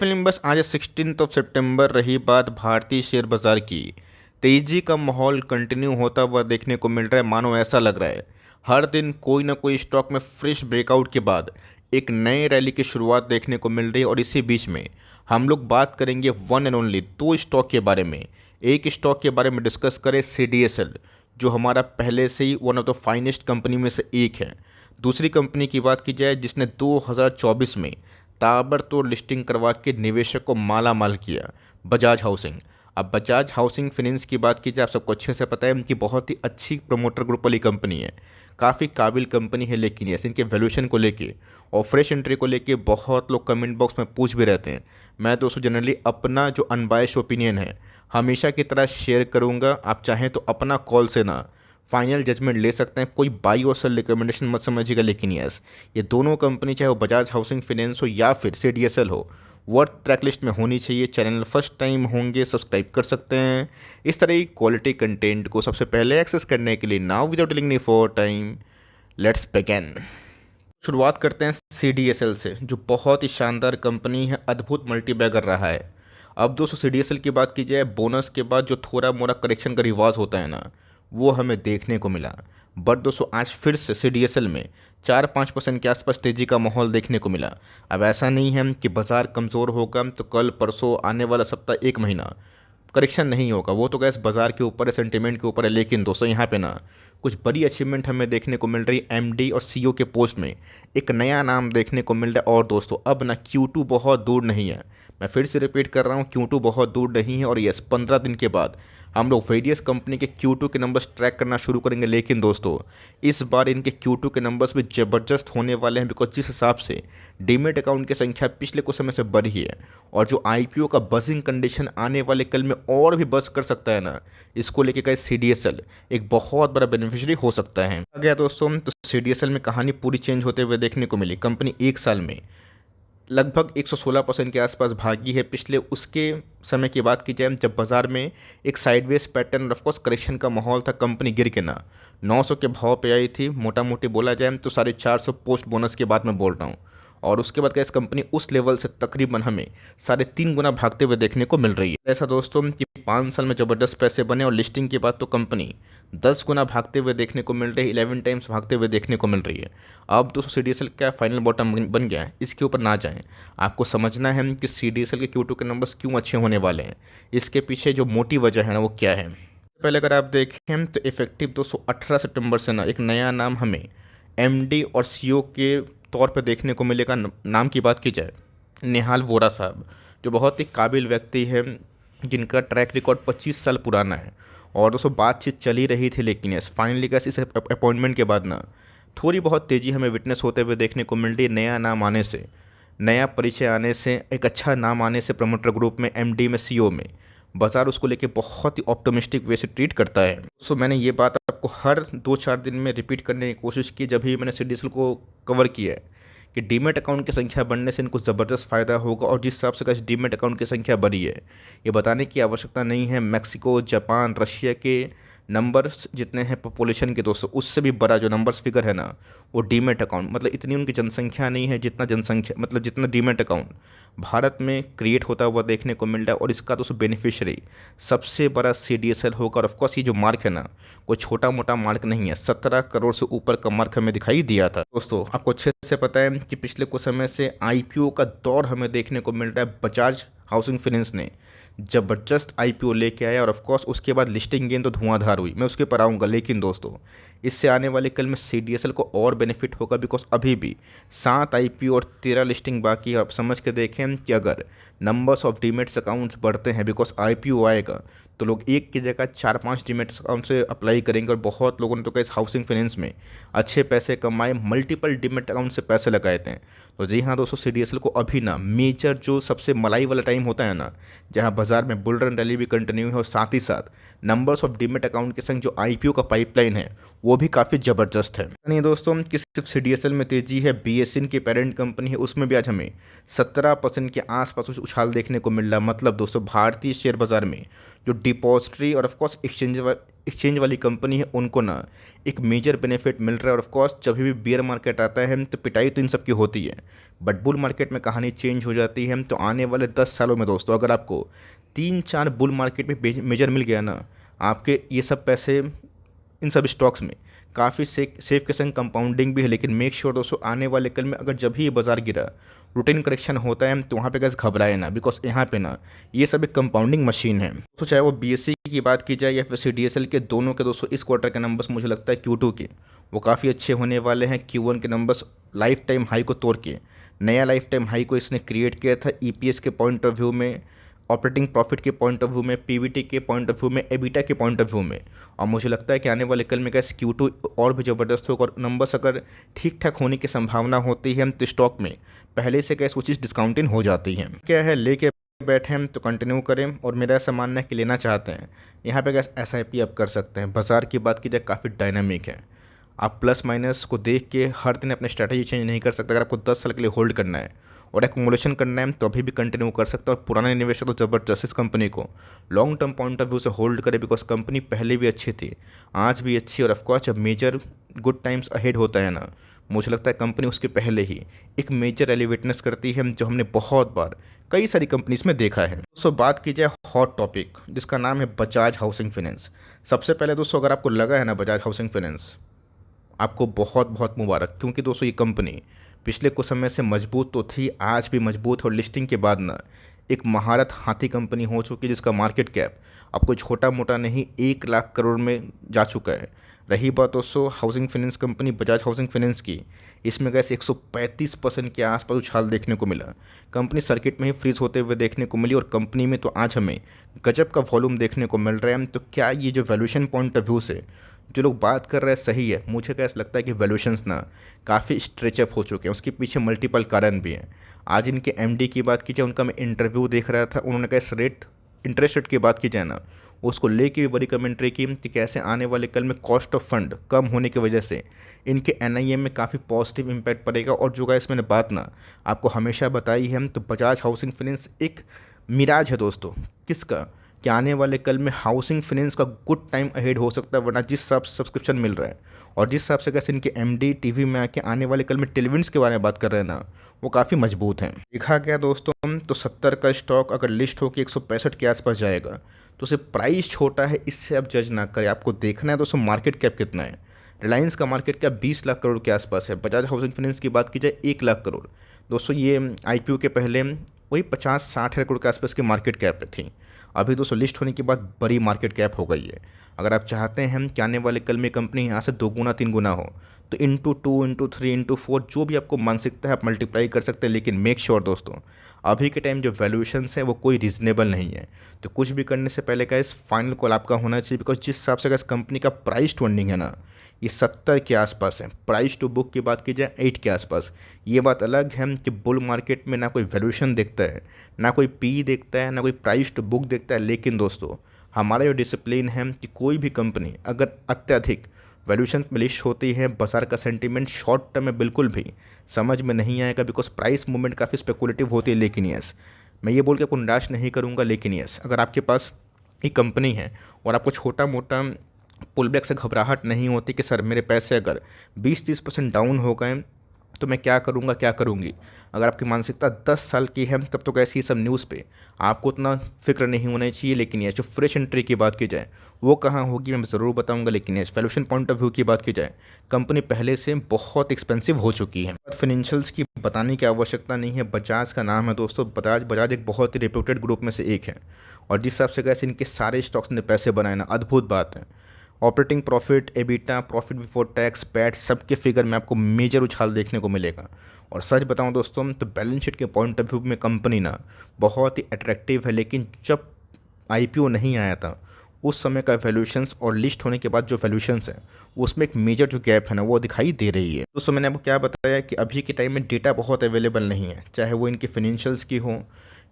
Film बस आज 16 सितंबर रही बात भारतीय शेयर बाजार की। तेजी का माहौल कंटिन्यू होता हुआ देखने को मिल रहा है। मानो ऐसा लग रहा है हर दिन कोई ना कोई स्टॉक में फ्रेश ब्रेकआउट के बाद एक नए रैली की शुरुआत देखने को मिल रही है। और इसी बीच में हम लोग बात करेंगे वन एंड ओनली दो स्टॉक के बारे में। एक स्टॉक के बारे में डिस्कस करें, CDSL, जो हमारा पहले से ही one of the finest company में से एक है। दूसरी कंपनी की बात की जाए जिसने 2024 में ताबड़तोड़ लिस्टिंग करवा के निवेशक को माला माल किया, बजाज हाउसिंग। अब बजाज हाउसिंग फाइनेंस की बात की जाए, आप सबको अच्छे से पता है इनकी बहुत ही अच्छी प्रमोटर ग्रुप वाली कंपनी है, काफ़ी काबिल कंपनी है। लेकिन यस, इनके वैल्यूएशन को लेके और फ्रेश एंट्री को लेके बहुत लोग कमेंट बॉक्स में पूछ भी रहते हैं। मैं दोस्तों जनरली अपना जो अनबायस्ड ओपिनियन है हमेशा की तरह शेयर करूंगा। आप चाहें तो अपना कॉल से ना फाइनल जजमेंट ले सकते हैं, कोई बाई और सेल रिकमेंडेशन मत समझिएगा। लेकिन यस, ये दोनों कंपनी चाहे वो बजाज हाउसिंग फाइनेंस हो या फिर CDSL हो, वर्थ ट्रैक लिस्ट में होनी चाहिए। चैनल फर्स्ट टाइम होंगे सब्सक्राइब कर सकते हैं इस तरह की क्वालिटी कंटेंट को सबसे पहले एक्सेस करने के लिए। Now without dealing any for time, let's begin. शुरुआत करते हैं CDSL से, जो बहुत ही शानदार कंपनी है, अद्भुत मल्टीबैगर रहा है। अब दोस्तों CDSL की बात की जाए, बोनस के बाद जो थोड़ा मोड़ा करेक्शन का रिवाज होता है ना, वो हमें देखने को मिला। बट दोस्तों आज फिर से CDSL में 4-5% के आसपास तेज़ी का माहौल देखने को मिला। अब ऐसा नहीं है कि बाज़ार कमज़ोर होगा तो कल परसों आने वाला सप्ताह एक महीना करेक्शन नहीं होगा, वो तो गैस बाज़ार के ऊपर है, सेंटीमेंट के ऊपर है। लेकिन दोस्तों यहाँ पे ना कुछ बड़ी अचीवमेंट हमें देखने को मिल रही है। MD और CEO के पोस्ट में एक नया नाम देखने को मिल रहा है। और दोस्तों अब ना Q2 बहुत दूर नहीं है। मैं फिर से रिपीट कर रहा हूँ, Q2 बहुत दूर नहीं है। और यस, 15 दिन के बाद हम लोग वेरियस कंपनी के Q2 के नंबर्स ट्रैक करना शुरू करेंगे। लेकिन दोस्तों इस बार इनके Q2 के नंबर्स भी ज़बरदस्त होने वाले हैं, बिकॉज जिस हिसाब से डीमेट अकाउंट की संख्या पिछले कुछ समय से बढ़ी है और जो IPO का बजिंग कंडीशन आने वाले कल में और भी बस कर सकता है ना, इसको लेके कहीं CDSL एक बहुत बड़ा बेनिफिशियरी हो सकता है। आ गया दोस्तों, तो CDSL में कहानी पूरी चेंज होते हुए देखने को मिली। कंपनी एक साल में लगभग 116% के आसपास भागी है। पिछले उसके समय की बात की जाए जब बाज़ार में एक साइडवेज पैटर्न और ऑफकोर्स करेक्शन का माहौल था, कंपनी गिर के ना 900 के भाव पे आई थी। मोटा मोटी बोला जाए तो 450 पोस्ट बोनस के बाद मैं बोल रहा हूँ। और उसके बाद इस कंपनी उस लेवल से तकरीबन हमें 3.5 गुना भागते हुए देखने को मिल रही है। ऐसा दोस्तों कि 5 साल में ज़बरदस्त पैसे बने और लिस्टिंग के बाद तो कंपनी 10 गुना भागते हुए देखने को मिल रही है, 11 टाइम्स भागते हुए देखने को मिल रही है। अब दोस्तों CDSL का फाइनल बॉटम बन गया है, इसके ऊपर ना जाएं। आपको समझना है कि CDSL के Q2 के नंबर्स क्यों अच्छे होने वाले हैं, इसके पीछे जो मोटी वजह है ना वो क्या है। पहले अगर आप देखें तो इफेक्टिव 218 सितंबर से ना एक नया नाम हमें MD और CEO के तौर पे देखने को मिलेगा। नाम की बात की जाए, निहाल वोरा साहब, जो बहुत ही काबिल व्यक्ति हैं, जिनका ट्रैक रिकॉर्ड 25 साल पुराना है। और दोस्तों बातचीत चली रही थी, लेकिन यस फाइनली कैसे इस अपॉइंटमेंट के बाद ना थोड़ी बहुत तेज़ी हमें विटनेस होते हुए देखने को मिल रही है। नया नाम आने से, नया परिचय आने से, एक अच्छा नाम आने से प्रमोटर ग्रुप में, MD में, CEO में बाजार उसको लेके बहुत ही ऑप्टिमिस्टिक वे से ट्रीट करता है। सो मैंने ये बात आपको हर 2-4 दिन में रिपीट करने की कोशिश की जब भी मैंने CDSL को कवर किया है कि डीमेट अकाउंट की संख्या बढ़ने से इनको ज़बरदस्त फ़ायदा होगा। और जिस हिसाब से कैसे डीमेट अकाउंट की संख्या बढ़ी है, ये बताने की आवश्यकता नहीं है। मैक्सिको, जापान, रशिया के नंबर्स जितने हैं पॉपुलेशन के दोस्तों, उससे भी बड़ा जो नंबर्स फिगर है ना वो डीमेट अकाउंट, मतलब इतनी उनकी जनसंख्या नहीं है जितना जनसंख्या, मतलब जितना डीमेट अकाउंट भारत में क्रिएट होता हुआ देखने को मिल रहा है। और इसका दोस्तों बेनिफिशियरी सबसे बड़ा CDSL होगा। और ऑफकोर्स ये जो मार्क है ना कोई छोटा मोटा मार्क नहीं है, 17 करोड़ से ऊपर का मार्क हमें दिखाई दिया था। दोस्तों आपको अच्छे से पता है कि पिछले कुछ समय से IPO का दौर हमें देखने को मिल रहा है। बजाज हाउसिंग फाइनेंस ने ज़बरदस्त IPO लेके आया और ऑफकोर्स उसके बाद लिस्टिंग गेन तो धुआंधार हुई, मैं उसके पर आऊँगा। लेकिन दोस्तों इससे आने वाले कल में CDSL को और बेनिफिट होगा, बिकॉज अभी भी 7 IPO और 13 लिस्टिंग बाकी है। आप समझ के देखें कि अगर नंबर्स ऑफ डीमेट्स अकाउंट्स बढ़ते हैं, बिकॉज IPO आएगा तो लोग एक की जगह 4-5 डीमेट अकाउंट से अप्लाई करेंगे। और बहुत लोगों ने तो इस हाउसिंग फाइनेंस में अच्छे पैसे कमाए, मल्टीपल डीमेट अकाउंट से पैसे लगाए थे। तो जी हाँ दोस्तों, CDSL को अभी ना मेजर जो सबसे मलाई वाला टाइम होता है ना, जहाँ बाजार में बुल रन रैली भी कंटिन्यू है और साथ ही साथ नंबर्स ऑफ डीमेट अकाउंट के संग जो IPO का पाइपलाइन है वो भी काफ़ी ज़बरदस्त है। नहीं दोस्तों कि सिर्फ CDSL में तेज़ी है, BSE की पेरेंट कंपनी है, उसमें भी आज हमें 17% के आसपास उछाल देखने को मिल रहा है। मतलब दोस्तों भारतीय शेयर बाजार में जो डिपॉजिटरी और ऑफकोर्स एक्सचेंज वाली कंपनी है उनको ना एक मेजर बेनिफिट मिल रहा है। और ऑफ कोर्स जब भी बियर मार्केट आता है तो पिटाई तो इन सब की होती है, बट बुल मार्केट में कहानी चेंज हो जाती है। तो आने वाले 10 सालों में दोस्तों अगर आपको 3-4 बुल मार्केट में मेजर मिल गया ना, आपके ये सब पैसे इन सब स्टॉक्स में काफ़ी सेफ के संग कंपाउंडिंग भी है। लेकिन मेक श्योर दोस्तों आने वाले कल में अगर जब भी ये बाजार गिरा, रूटीन करेक्शन होता है तो वहाँ पे गैस घबराए ना, बिकॉज यहाँ पे ना ये सब एक कंपाउंडिंग मशीन है। तो चाहे वो बीएससी की बात की जाए या फिर सीडीएसएल के, दोनों के दोस्तों इस क्वार्टर के नंबर्स मुझे लगता है Q2 के वो काफ़ी अच्छे होने वाले हैं। Q1 के नंबर्स लाइफ टाइम हाई को तोड़ के नया लाइफ टाइम हाई को इसने क्रिएट किया था, ईपीएस के पॉइंट ऑफ व्यू में, ऑपरेटिंग प्रॉफिट के पॉइंट ऑफ व्यू में, पीवीटी के पॉइंट ऑफ व्यू में, एबिटा के पॉइंट ऑफ व्यू में। और मुझे लगता है कि आने वाले कल में गैस Q2 और भी ज़बरदस्त होगा। और नंबर्स अगर ठीक ठाक होने की संभावना होती है तो स्टॉक में पहले से गैस वो चीज़ डिस्काउंटिंग हो जाती है। क्या है लेके बैठे हम तो कंटिन्यू करें, और मेरा ऐसा मानना है कि लेना चाहते हैं यहाँ पे गैस एसआईपी आप कर सकते हैं। बाज़ार की बात की जाए काफ़ी डायनामिक है, आप प्लस माइनस को देख के हर दिन अपनी स्ट्रैटेजी चेंज नहीं कर सकते। अगर आपको 10 साल के लिए होल्ड करना है और एक्मुलेशन करना है तो अभी भी कंटिन्यू कर सकते हैं। और पुराने निवेशक तो ज़बरदस्त इस कंपनी को long term point of view से होल्ड करे, बिकॉज कंपनी पहले भी अच्छी थी, आज भी अच्छी। और ऑफकोर्स जब मेजर गुड टाइम्स अहेड होता है ना, मुझे लगता है कंपनी उसके पहले ही एक मेजर एलिवेटनेस करती है, जो हमने बहुत बार कई सारी कंपनीज में देखा है। दोस्तों बात की जाए हॉट टॉपिक जिसका नाम है बजाज हाउसिंग फाइनेंस। सबसे पहले दोस्तों अगर आपको लगा है ना बजाज हाउसिंग फाइनेंस, आपको बहुत बहुत मुबारक, क्योंकि दोस्तों ये कंपनी पिछले कुछ समय से मजबूत तो थी, आज भी मजबूत, और लिस्टिंग के बाद ना एक महारत हाथी कंपनी हो चुकी है जिसका मार्केट कैप अब कोई छोटा मोटा नहीं 1 लाख करोड़ में जा चुका है। रही बात दोस्तों housing finance company Bajaj housing finance की, इसमें गैस 135% के आसपास उछाल देखने को मिला। कंपनी सर्किट में ही फ्रीज होते हुए देखने को मिली, और कंपनी में तो आज हमें गजब का वॉल्यूम देखने को मिल रहा है। तो क्या ये जो वैल्यूएशन पॉइंट ऑफ व्यू से जो लोग बात कर रहे हैं सही है? मुझे कैसा लगता है कि वैल्यूएशंस ना काफ़ी स्ट्रेचअप हो चुके हैं, उसके पीछे मल्टीपल कारण भी हैं। आज इनके एमडी की बात की जाए, उनका मैं इंटरव्यू देख रहा था, उन्होंने कहा इस इंटरेस्ट रेट की बात की जाए ना, उसको लेके भी बड़ी कमेंट्री की कि कैसे आने वाले कल में कॉस्ट ऑफ फंड कम होने की वजह से इनके एनआईएम में काफ़ी पॉजिटिव इम्पैक्ट पड़ेगा। और जो गाइस मैंने बात ना आपको हमेशा बताई है, तो बजाज हाउसिंग फाइनेंस एक मिराज है दोस्तों। किसका? कि आने वाले कल में हाउसिंग फाइनेंस का गुड टाइम अहेड हो सकता है, वरना जिस हिसाब से सब्सक्रिप्शन मिल रहा है और जिस हिसाब से कैसे इनके एमडी टीवी में आके आने वाले कल में टेलविंड्स के बारे में बात कर रहे हैं ना, वो काफ़ी मजबूत हैं। देखा गया दोस्तों तो 70 का स्टॉक अगर लिस्ट होकर 165 के आसपास जाएगा तो सिर्फ प्राइस छोटा है, इससे आप जज ना करें। आपको देखना है दोस्तों मार्केट कैप कितना है। रिलायंस का मार्केट कैप 20 लाख करोड़ के आसपास है, बजाज हाउसिंग फाइनेंस की बात की जाए 1 लाख करोड़। दोस्तों ये आईपीओ के पहले वही 50-60 करोड़ के आसपास की मार्केट कैप थी, अभी दोस्तों लिस्ट होने के बाद बड़ी मार्केट कैप हो गई है। अगर आप चाहते हैं कि आने वाले कल में कंपनी यहाँ से 2 गुना 3 गुना हो, तो इंटू 2 इंटू 3 इंटू 4 जो भी आपको मानसिकता है आप मल्टीप्लाई कर सकते हैं। लेकिन मेक श्योर दोस्तों अभी के टाइम जो वैल्यूएशंस है वो कोई रीजनेबल नहीं है। तो कुछ भी करने से पहले का इस फाइनल कॉल आपका होना चाहिए, बिकॉज जिस हिसाब से इस कंपनी का प्राइस टू अर्निंग है ना, ये 70 के आसपास है। प्राइस टू बुक की बात की जाए 8 के आसपास। ये बात अलग है कि बुल मार्केट में ना कोई वैल्यूएशन देखता है, ना कोई पी देखता है, ना कोई प्राइस टू बुक देखता है। लेकिन दोस्तों हमारा जो डिसिप्लिन है कि कोई भी कंपनी अगर अत्यधिक वैल्यूएशन में लिस्ट होती है, बाजार का सेंटीमेंट शॉर्ट टर्म में बिल्कुल भी समझ में नहीं आएगा, बिकॉज प्राइस मूवमेंट काफ़ी स्पेकुलेटिव होती है। लेकिन यस, मैं ये बोल के आपको निराश नहीं करूँगा, लेकिन यस अगर आपके पास एक कंपनी है और आपको छोटा मोटा पुल बैक से घबराहट नहीं होती कि सर मेरे पैसे अगर 20-30% डाउन हो गए तो मैं क्या करूँगा क्या करूँगी, अगर आपकी मानसिकता 10 साल की है तब तो कैसी सब न्यूज़ पे आपको उतना फिक्र नहीं होना चाहिए। लेकिन ये जो फ्रेश एंट्री की बात की जाए वो कहाँ होगी मैं ज़रूर बताऊंगा। लेकिन ये वैल्यूएशन पॉइंट ऑफ व्यू की बात की जाए कंपनी पहले से बहुत एक्सपेंसिव हो चुकी है। फाइनेंशियल्स की बताने की आवश्यकता नहीं है, बजाज का नाम है दोस्तों, बजाज एक बहुत ही रेप्यूटेड ग्रुप में से एक है। और जिस हिसाब से कैसे इनके सारे स्टॉक्स ने पैसे बनाए ना, अद्भुत बात है। Operating profit, EBITDA, profit before tax, PAT, सबके फिगर में आपको मेजर उछाल देखने को मिलेगा। और सच बताऊं दोस्तों तो बैलेंस शीट के पॉइंट ऑफ व्यू में कंपनी ना बहुत ही अट्रैक्टिव है। लेकिन जब आईपीओ नहीं आया था उस समय का वैल्यूएशंस और लिस्ट होने के बाद जो वैल्यूएशंस है उसमें एक मेजर जो गैप है ना वो दिखाई दे रही है। दोस्तों मैंने आपको क्या बताया कि अभी के टाइम में डेटा बहुत अवेलेबल नहीं है, चाहे वो इनकी फाइनेंशियल्स की हो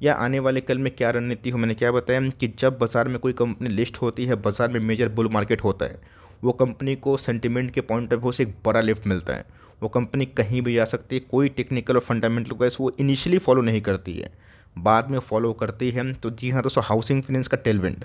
या आने वाले कल में क्या रणनीति हो। मैंने क्या बताया कि जब बाजार में कोई कंपनी लिस्ट होती है, बाजार में मेजर बुल मार्केट होता है, वो कंपनी को सेंटिमेंट के पॉइंट ऑफ व्यू से एक बड़ा लिफ्ट मिलता है। वो कंपनी कहीं भी जा सकती है, कोई टेक्निकल और फंडामेंटल गाइस वो इनिशियली फॉलो नहीं करती है, बाद में फॉलो करती है। तो जी हाँ दोस्तों हाउसिंग फाइनेंस का टेलविंड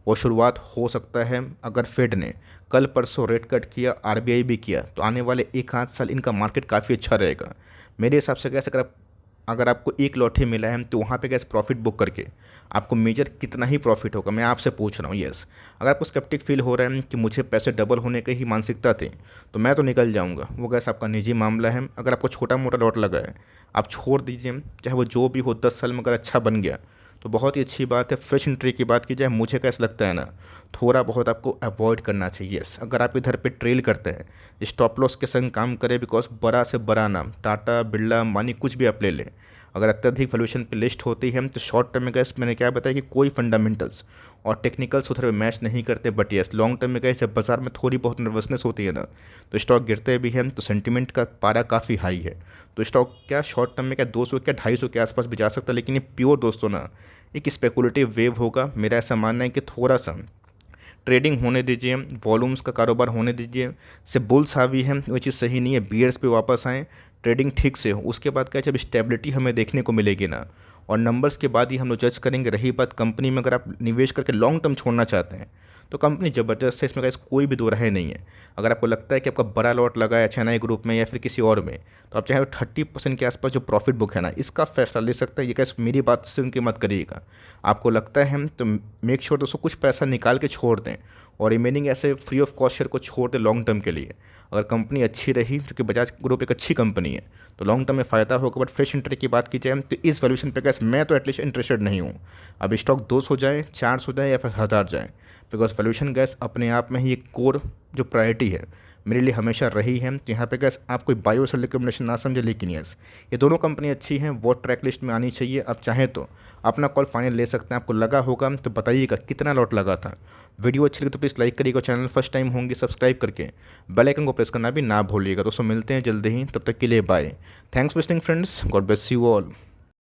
वो शुरुआत हो सकता है अगर फेड ने कल परसों रेट कट किया, आरबीआई भी किया, तो आने वाले एक आध साल इनका मार्केट काफ़ी अच्छा रहेगा मेरे हिसाब से। कैसे अगर आपको एक लॉट ही मिला है तो वहाँ पे कैसे प्रॉफिट बुक करके आपको मेजर कितना ही प्रॉफिट होगा, मैं आपसे पूछ रहा हूँ। यस, अगर आपको स्केप्टिक फील हो रहा है कि मुझे पैसे डबल होने की ही मानसिकता थी तो मैं तो निकल जाऊँगा, वो कैसे आपका निजी मामला है। अगर आपको छोटा मोटा लॉट लगा है आप छोड़ दीजिए, चाहे वो जो भी हो, 10 साल में अगर अच्छा बन गया तो बहुत ही अच्छी बात है। फ्रेश एंट्री की बात की जाए, मुझे कैसा लगता है ना, थोड़ा बहुत आपको अवॉइड करना चाहिए। यस, अगर आप इधर पे ट्रेल करते हैं, स्टॉप लॉस के संग काम करें, बिकॉज बड़ा से बड़ा नाम टाटा, बिरला, अंबानी, कुछ भी आप ले लें, अगर अत्यधिक वैल्यूएशन पे लिस्ट होती है तो शॉर्ट टर्म में गैस मैंने क्या बताया कि कोई फंडामेंटल्स और टेक्निकल्स उधर मैच नहीं करते। बट यस, लॉन्ग टर्म में गैस जब बाजार में थोड़ी बहुत नर्वसनेस होती है ना तो स्टॉक गिरते भी हैं, तो सेंटिमेंट का पारा काफ़ी हाई है। तो स्टॉक क्या शॉर्ट टर्म में क्या 200 क्या 250 के आसपास भी जा सकता है, लेकिन ये प्योर दोस्तों ना एक स्पेकुलेटिव वेव होगा। मेरा ऐसा मानना है कि थोड़ा सा ट्रेडिंग होने दीजिए, वॉल्यूम्स का कारोबार होने दीजिए। से बुल्स हावी है वो चीज़ सही नहीं है, बियर्स पे वापस आएँ, ट्रेडिंग ठीक से हो, उसके बाद क्या जब स्टेबिलिटी हमें देखने को मिलेगी ना, और नंबर्स के बाद ही हम लोग जज करेंगे। रही बात कंपनी में, अगर आप निवेश करके लॉन्ग टर्म छोड़ना चाहते हैं तो कंपनी ज़बरदस्त है, इसमें गाइस कोई भी दो राय नहीं है। अगर आपको लगता है कि आपका बड़ा लॉट लगा है चेन्नई ग्रुप में या फिर किसी और में, तो आप चाहे 30% के आसपास जो प्रॉफिट बुक है ना, इसका फैसला ले सकते हैं। ये कैसे मेरी बात से उनकी मत करिएगा। आपको लगता है तो मेक श्योर दोस्तों कुछ पैसा निकाल के छोड़ दें, और रिमेनिंग ऐसे फ्री ऑफ कॉस्ट शेयर को छोड़ दें लॉन्ग टर्म के लिए। अगर कंपनी अच्छी रही, क्योंकि बजाज ग्रुप एक अच्छी कंपनी है, तो लॉन्ग टर्म में फ़ायदा होगा। बट फ्रेश एंट्री की बात की जाए तो इस वैल्यूशन पे कैसे मैं तो एटलीस्ट इंटरेस्टेड नहीं हूँ। अब स्टॉक 200 जाए, 400 जाए या फिर 1000 जाए, बिकॉज वैल्यूशन गैस अपने आप में ही एक कोर जो प्रायोरिटी है मेरे लिए हमेशा रही है। तो यहाँ पे गैस आप कोई बायो सेल रिकमेंडेशन ना समझे, लेकिन यस ये दोनों कंपनी अच्छी हैं, वो ट्रैक लिस्ट में आनी चाहिए। आप चाहें तो अपना कॉल फाइनल ले सकते हैं। आपको लगा होगा तो बताइएगा कितना लॉट लगा था। वीडियो अच्छी लगी तो प्लीज़ लाइक करिएगा, चैनल फर्स्ट टाइम होंगे सब्सक्राइब करके बेल आइकन को प्रेस करना भी ना भूलिएगा। दोस्तों मिलते हैं जल्दी ही, तब तक के लिए bye. Thanks for listening friends, God bless you all.